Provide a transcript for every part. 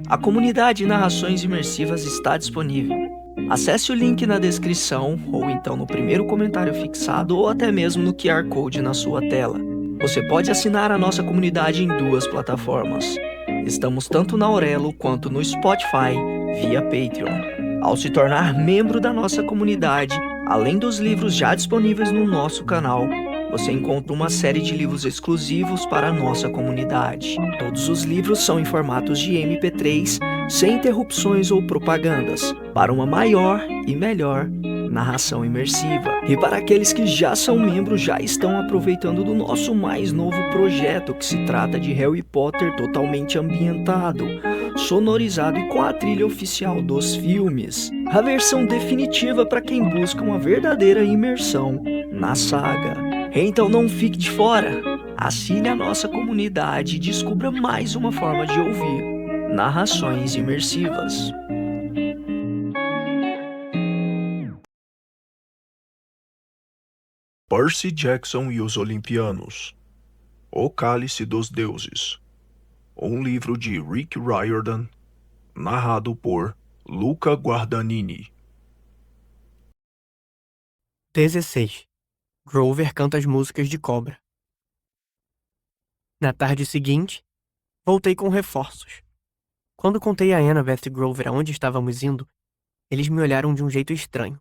A comunidade Narrações Imersivas está disponível. Acesse o link na descrição, ou então no primeiro comentário fixado, ou até mesmo no QR Code na sua tela. Você pode assinar a nossa comunidade em duas plataformas. Estamos tanto na Aurelo quanto no Spotify, via Patreon. Ao se tornar membro da nossa comunidade, além dos livros já disponíveis no nosso canal, você encontra uma série de livros exclusivos para a nossa comunidade. Todos os livros são em formatos de MP3, sem interrupções ou propagandas, para uma maior e melhor narração imersiva. E para aqueles que já são membros, já estão aproveitando do nosso mais novo projeto, que se trata de Harry Potter totalmente ambientado, sonorizado e com a trilha oficial dos filmes. A versão definitiva para quem busca uma verdadeira imersão na saga. Então não fique de fora. Assine a nossa comunidade e descubra mais uma forma de ouvir narrações imersivas. Percy Jackson e os Olimpianos. O Cálice dos Deuses. Um livro de Rick Riordan, narrado por Luca Guadagnini. 16. Grover canta as músicas de Cobra. Na tarde seguinte, voltei com reforços. Quando contei a Annabeth e Grover aonde estávamos indo, eles me olharam de um jeito estranho,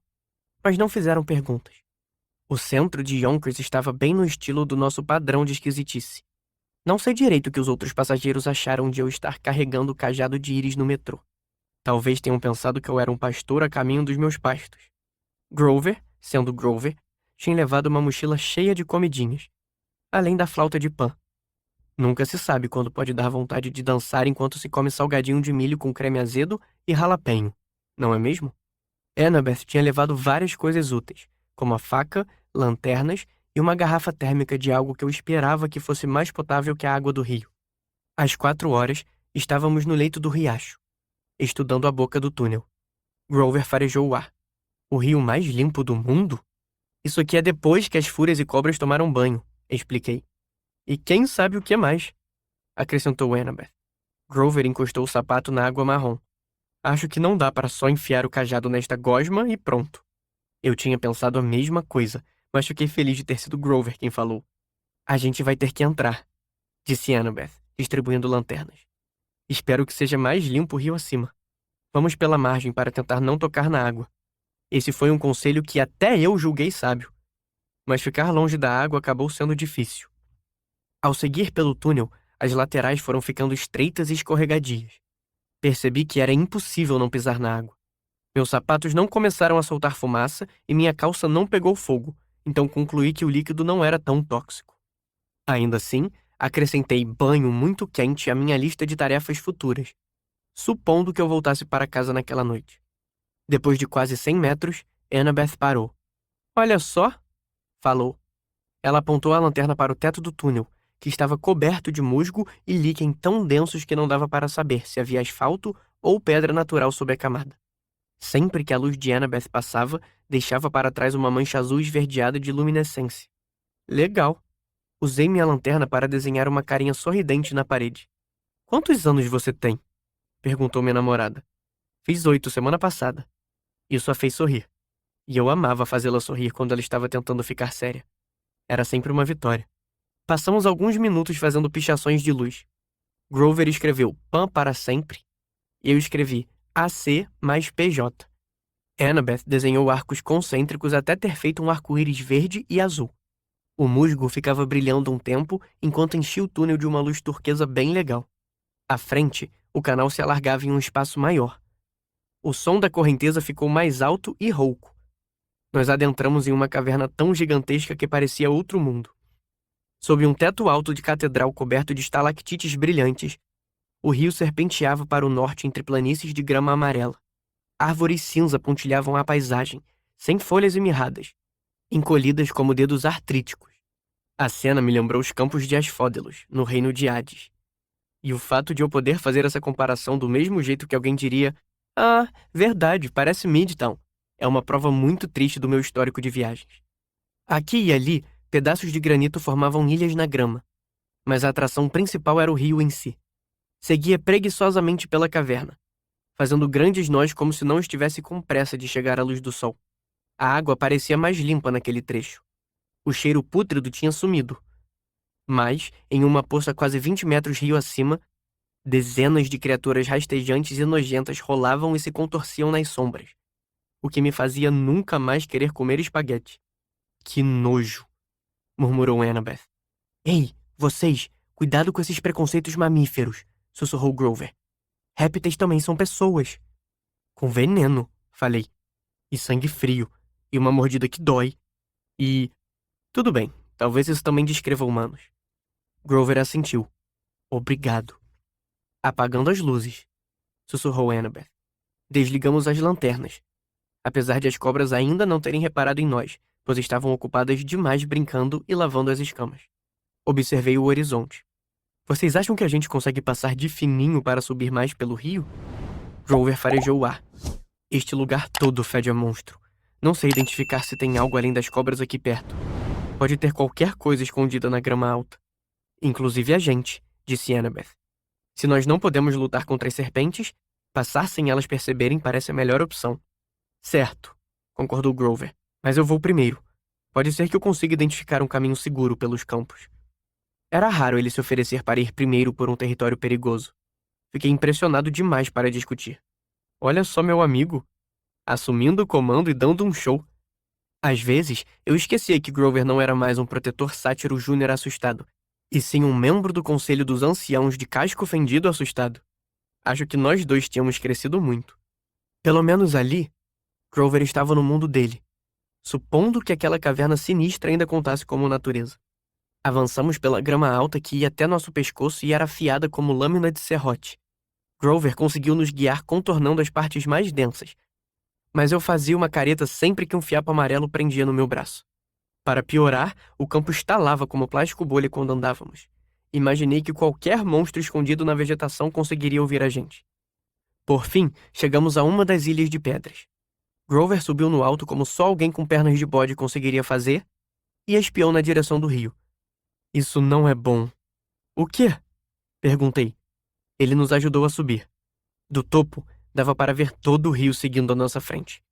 mas não fizeram perguntas. O centro de Yonkers estava bem no estilo do nosso padrão de esquisitice. Não sei direito o que os outros passageiros acharam de eu estar carregando o cajado de íris no metrô. Talvez tenham pensado que eu era um pastor a caminho dos meus pastos. Grover, sendo Grover, tinha levado uma mochila cheia de comidinhas, além da flauta de Pan. Nunca se sabe quando pode dar vontade de dançar enquanto se come salgadinho de milho com creme azedo e jalapeño, não é mesmo? Annabeth tinha levado várias coisas úteis, como a faca, lanternas e uma garrafa térmica de algo que eu esperava que fosse mais potável que a água do rio. Às 4 horas, estávamos no leito do riacho, estudando a boca do túnel. Grover farejou o ar. O rio mais limpo do mundo? Isso aqui é depois que as fúrias e cobras tomaram banho, expliquei. E quem sabe o que mais? Acrescentou Annabeth. Grover encostou o sapato na água marrom. Acho que não dá para só enfiar o cajado nesta gosma e pronto. Eu tinha pensado a mesma coisa, mas fiquei feliz de ter sido Grover quem falou. A gente vai ter que entrar, disse Annabeth, distribuindo lanternas. Espero que seja mais limpo o rio acima. Vamos pela margem para tentar não tocar na água. Esse foi um conselho que até eu julguei sábio. Mas ficar longe da água acabou sendo difícil. Ao seguir pelo túnel, as laterais foram ficando estreitas e escorregadias. Percebi que era impossível não pisar na água. Meus sapatos não começaram a soltar fumaça e minha calça não pegou fogo, então concluí que o líquido não era tão tóxico. Ainda assim, acrescentei banho muito quente à minha lista de tarefas futuras, supondo que eu voltasse para casa naquela noite. Depois de quase 100 metros, Annabeth parou. Olha só, falou. Ela apontou a lanterna para o teto do túnel, que estava coberto de musgo e líquen tão densos que não dava para saber se havia asfalto ou pedra natural sob a camada. Sempre que a luz de Annabeth passava, deixava para trás uma mancha azul esverdeada de luminescência. Legal. Usei minha lanterna para desenhar uma carinha sorridente na parede. Quantos anos você tem? Perguntou minha namorada. Fiz 8 semana passada. Isso a fez sorrir. E eu amava fazê-la sorrir quando ela estava tentando ficar séria. Era sempre uma vitória. Passamos alguns minutos fazendo pichações de luz. Grover escreveu PAN para sempre. E eu escrevi AC mais PJ. Annabeth desenhou arcos concêntricos até ter feito um arco-íris verde e azul. O musgo ficava brilhando um tempo enquanto enchia o túnel de uma luz turquesa bem legal. À frente, o canal se alargava em um espaço maior. O som da correnteza ficou mais alto e rouco. Nós adentramos em uma caverna tão gigantesca que parecia outro mundo. Sob um teto alto de catedral coberto de estalactites brilhantes, o rio serpenteava para o norte entre planícies de grama amarela. Árvores cinza pontilhavam a paisagem, sem folhas e mirradas, encolhidas como dedos artríticos. A cena me lembrou os campos de Asfódelos, no reino de Hades. E o fato de eu poder fazer essa comparação do mesmo jeito que alguém diria "Ah, verdade, parece Midtown", é uma prova muito triste do meu histórico de viagens. Aqui e ali, pedaços de granito formavam ilhas na grama, mas a atração principal era o rio em si. Seguia preguiçosamente pela caverna, fazendo grandes nós como se não estivesse com pressa de chegar à luz do sol. A água parecia mais limpa naquele trecho. O cheiro pútrido tinha sumido. Mas, em uma poça quase 20 metros rio acima, dezenas de criaturas rastejantes e nojentas rolavam e se contorciam nas sombras, o que me fazia nunca mais querer comer espaguete. Que nojo! Murmurou Annabeth. Ei, vocês, cuidado com esses preconceitos mamíferos, sussurrou Grover. Répteis também são pessoas. Com veneno, falei. E sangue frio, e uma mordida que dói. E... tudo bem, talvez isso também descreva humanos. Grover assentiu. Obrigado. Apagando as luzes, sussurrou Annabeth. Desligamos as lanternas, apesar de as cobras ainda não terem reparado em nós, pois estavam ocupadas demais brincando e lavando as escamas. Observei o horizonte. Vocês acham que a gente consegue passar de fininho para subir mais pelo rio? Grover farejou o ar. Este lugar todo fede a monstro. Não sei identificar se tem algo além das cobras aqui perto. Pode ter qualquer coisa escondida na grama alta. Inclusive a gente, disse Annabeth. Se nós não podemos lutar contra as serpentes, passar sem elas perceberem parece a melhor opção. Certo, concordou Grover. Mas eu vou primeiro. Pode ser que eu consiga identificar um caminho seguro pelos campos. Era raro ele se oferecer para ir primeiro por um território perigoso. Fiquei impressionado demais para discutir. Olha só meu amigo, assumindo o comando e dando um show. Às vezes, eu esquecia que Grover não era mais um protetor sátiro júnior assustado, e sim um membro do conselho dos anciãos de casco fendido assustado. Acho que nós dois tínhamos crescido muito. Pelo menos ali, Grover estava no mundo dele, supondo que aquela caverna sinistra ainda contasse como natureza. Avançamos pela grama alta que ia até nosso pescoço e era afiada como lâmina de serrote. Grover conseguiu nos guiar contornando as partes mais densas, mas eu fazia uma careta sempre que um fiapo amarelo prendia no meu braço. Para piorar, o campo estalava como plástico bolha quando andávamos. Imaginei que qualquer monstro escondido na vegetação conseguiria ouvir a gente. Por fim, chegamos a uma das ilhas de pedras. Grover subiu no alto como só alguém com pernas de bode conseguiria fazer e espiou na direção do rio. Isso não é bom. O quê? Perguntei. Ele nos ajudou a subir. Do topo, dava para ver todo o rio seguindo à nossa frente.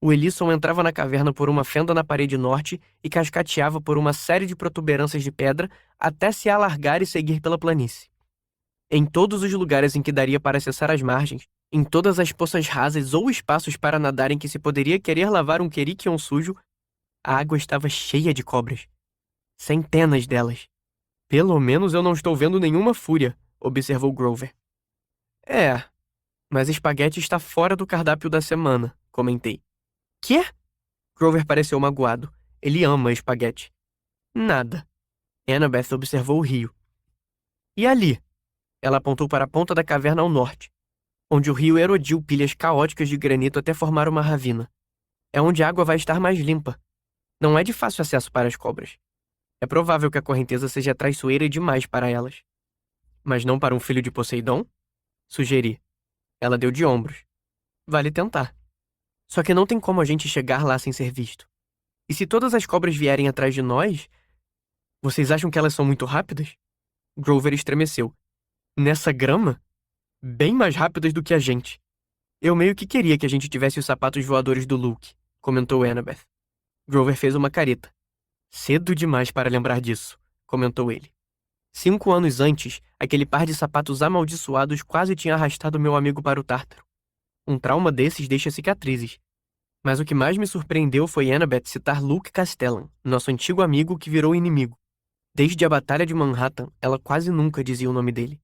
O Elisson entrava na caverna por uma fenda na parede norte e cascateava por uma série de protuberâncias de pedra até se alargar e seguir pela planície. Em todos os lugares em que daria para acessar as margens, em todas as poças rasas ou espaços para nadar em que se poderia querer lavar um queriquion sujo, a água estava cheia de cobras. Centenas delas. Pelo menos eu não estou vendo nenhuma fúria, observou Grover. É, mas espaguete está fora do cardápio da semana, comentei. Quê? Grover pareceu magoado. Ele ama espaguete. Nada. Annabeth observou o rio. E ali? Ela apontou para a ponta da caverna ao norte, onde o rio erodiu pilhas caóticas de granito até formar uma ravina. É onde a água vai estar mais limpa. Não é de fácil acesso para as cobras. É provável que a correnteza seja traiçoeira demais para elas. Mas não para um filho de Poseidon? Sugeri. Ela deu de ombros. Vale tentar. Só que não tem como a gente chegar lá sem ser visto. E se todas as cobras vierem atrás de nós... Vocês acham que elas são muito rápidas? Grover estremeceu. Nessa grama? Bem mais rápidas do que a gente. Eu meio que queria que a gente tivesse os sapatos voadores do Luke, comentou Annabeth. Grover fez uma careta. Cedo demais para lembrar disso, comentou ele. 5 anos antes, aquele par de sapatos amaldiçoados quase tinha arrastado meu amigo para o Tártaro. Um trauma desses deixa cicatrizes. Mas o que mais me surpreendeu foi Annabeth citar Luke Castellan, nosso antigo amigo que virou inimigo. Desde a Batalha de Manhattan, ela quase nunca dizia o nome dele.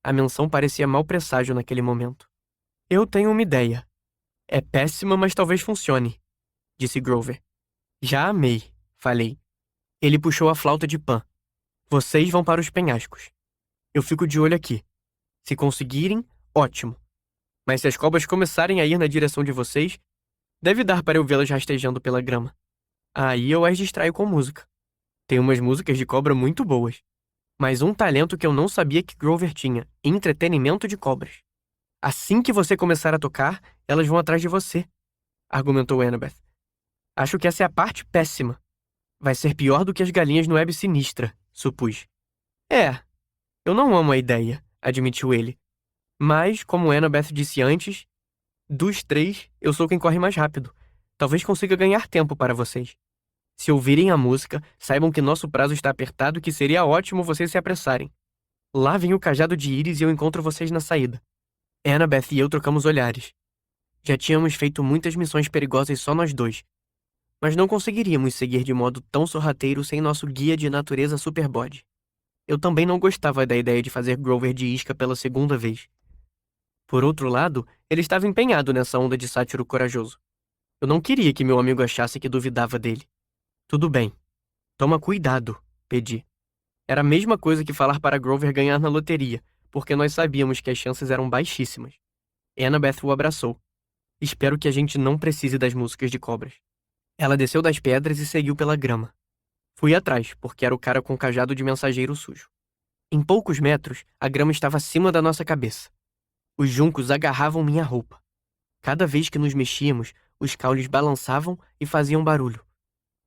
A menção parecia mau presságio naquele momento. Eu tenho uma ideia. É péssima, mas talvez funcione, disse Grover. Já amei, falei. Ele puxou a flauta de Pan. Vocês vão para os penhascos. Eu fico de olho aqui. Se conseguirem, ótimo. Mas se as cobras começarem a ir na direção de vocês, deve dar para eu vê-las rastejando pela grama. Aí eu as distraio com música. Tem umas músicas de cobra muito boas. Mas um talento que eu não sabia que Grover tinha: entretenimento de cobras. Assim que você começar a tocar, elas vão atrás de você, argumentou Annabeth. Acho que essa é a parte péssima. Vai ser pior do que as galinhas no Web Sinistra, supus. É, eu não amo a ideia, admitiu ele. Mas, como Annabeth disse antes, dos 3, eu sou quem corre mais rápido. Talvez consiga ganhar tempo para vocês. Se ouvirem a música, saibam que nosso prazo está apertado e que seria ótimo vocês se apressarem. Lá vem o cajado de íris e eu encontro vocês na saída. Annabeth e eu trocamos olhares. Já tínhamos feito muitas missões perigosas só nós 2, mas não conseguiríamos seguir de modo tão sorrateiro sem nosso guia de natureza Superbody. Eu também não gostava da ideia de fazer Grover de isca pela segunda vez. Por outro lado, ele estava empenhado nessa onda de sátiro corajoso. Eu não queria que meu amigo achasse que duvidava dele. Tudo bem. Toma cuidado, pedi. Era a mesma coisa que falar para Grover ganhar na loteria, porque nós sabíamos que as chances eram baixíssimas. Annabeth o abraçou. Espero que a gente não precise das músicas de cobras. Ela desceu das pedras e seguiu pela grama. Fui atrás, porque era o cara com o cajado de mensageiro sujo. Em poucos metros, a grama estava acima da nossa cabeça. Os juncos agarravam minha roupa. Cada vez que nos mexíamos, os caules balançavam e faziam barulho.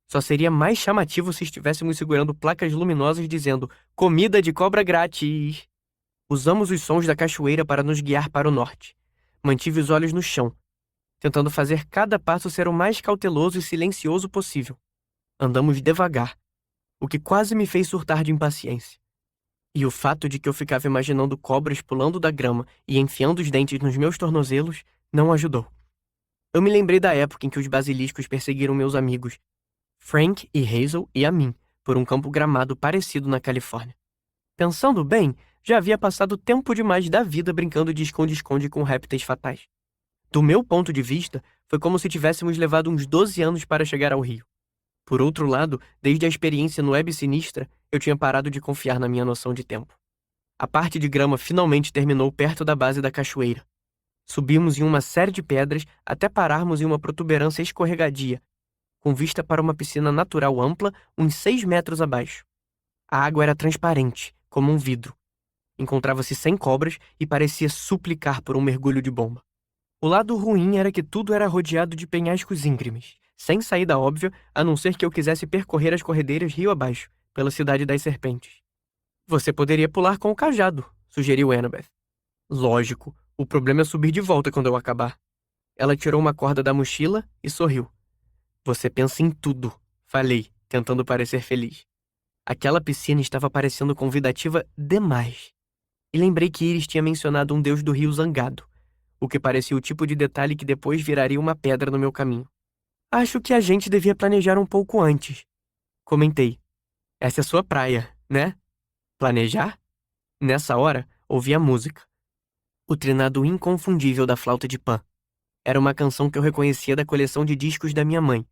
Só seria mais chamativo se estivéssemos segurando placas luminosas dizendo "Comida de cobra grátis". Usamos os sons da cachoeira para nos guiar para o norte. Mantive os olhos no chão, tentando fazer cada passo ser o mais cauteloso e silencioso possível. Andamos devagar, o que quase me fez surtar de impaciência. E o fato de que eu ficava imaginando cobras pulando da grama e enfiando os dentes nos meus tornozelos não ajudou. Eu me lembrei da época em que os basiliscos perseguiram meus amigos, Frank e Hazel e a mim, por um campo gramado parecido na Califórnia. Pensando bem, já havia passado tempo demais da vida brincando de esconde-esconde com répteis fatais. Do meu ponto de vista, foi como se tivéssemos levado uns 12 anos para chegar ao Rio. Por outro lado, desde a experiência no Web Sinistra, eu tinha parado de confiar na minha noção de tempo. A parte de grama finalmente terminou perto da base da cachoeira. Subimos em uma série de pedras até pararmos em uma protuberância escorregadia, com vista para uma piscina natural ampla uns 6 metros abaixo. A água era transparente, como um vidro. Encontrava-se sem cobras e parecia suplicar por um mergulho de bomba. O lado ruim era que tudo era rodeado de penhascos íngremes, sem saída óbvia, a não ser que eu quisesse percorrer as corredeiras rio abaixo, pela Cidade das Serpentes. Você poderia pular com o cajado, sugeriu Annabeth. Lógico, o problema é subir de volta quando eu acabar. Ela tirou uma corda da mochila e sorriu. Você pensa em tudo, falei, tentando parecer feliz. Aquela piscina estava parecendo convidativa demais. E lembrei que Iris tinha mencionado um deus do rio zangado, o que parecia o tipo de detalhe que depois viraria uma pedra no meu caminho. Acho que a gente devia planejar um pouco antes, comentei. Essa é sua praia, né? Planejar? Nessa hora, ouvi a música. O trinado inconfundível da flauta de Pan. Era uma canção que eu reconhecia da coleção de discos da minha mãe.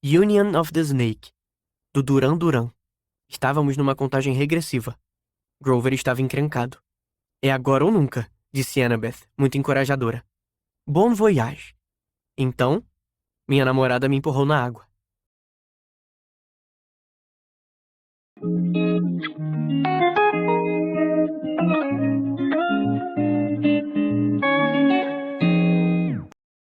Union of the Snake, do Duran Duran. Estávamos numa contagem regressiva. Grover estava encrencado. É agora ou nunca, disse Annabeth, muito encorajadora. Bon voyage. Então, minha namorada me empurrou na água.